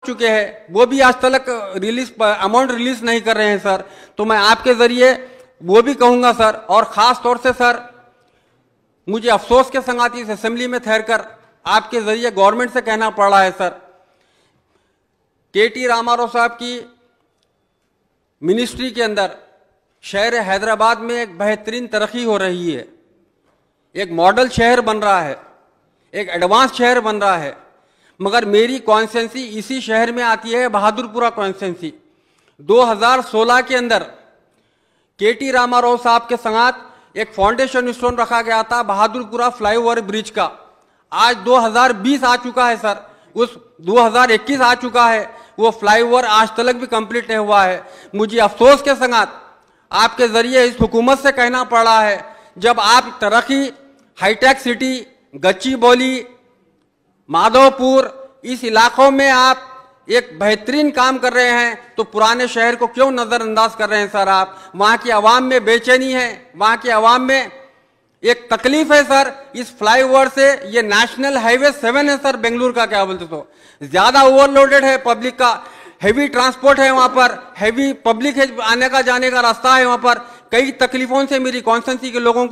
चुके हैं, वो भी आज तक अमाउंट रिलीज नहीं कर रहे हैं सर। तो मैं आपके जरिए वो भी कहूंगा सर, और खास तौर से सर मुझे अफसोस के संगात इस असेंबली में ठहरकर आपके जरिए गवर्नमेंट से कहना पड़ रहा है सर, के.टी. रामाराव साहब की मिनिस्ट्री के अंदर शहर हैदराबाद में एक बेहतरीन तरक्की हो रही है, एक मॉडल शहर बन रहा है, एक एडवांस शहर बन रहा है, मगर मेरी कॉन्स्टिट्यूंसी इसी शहर में आती है, बहादुरपुरा कॉन्स्टिट्यूंसी। 2016 के अंदर के.टी. रामाराव साहब के संगात एक फाउंडेशन स्टोन रखा गया था बहादुरपुरा फ्लाईओवर ब्रिज का। आज 2020 आ चुका है सर, उस 2021 आ चुका है, वो फ्लाईओवर आज तक भी कंप्लीट नहीं हुआ है। मुझे अफसोस के संगात आपके जरिए इस हुकूमत से कहना पड़ रहा है, जब आप तरक्की हाईटेक सिटी, गच्चीबौली, माधवपुर इस इलाकों में आप एक बेहतरीन काम कर रहे हैं, तो पुराने शहर को क्यों नजरअंदाज कर रहे हैं सर आप? वहां की आवाम में बेचैनी है, वहां की आवाम में एक तकलीफ है सर। इस फ्लाईओवर से, ये नेशनल हाईवे 7 है सर बेंगलुरु का, क्या बोलते तो ज्यादा ओवरलोडेड है, पब्लिक का हैवी ट्रांसपोर्ट है, वहां पर हैवी पब्लिक है, आने का जाने का रास्ता है, वहां पर कई तकलीफों से मेरी कॉन्स्टिट्यूंसी के लोगों को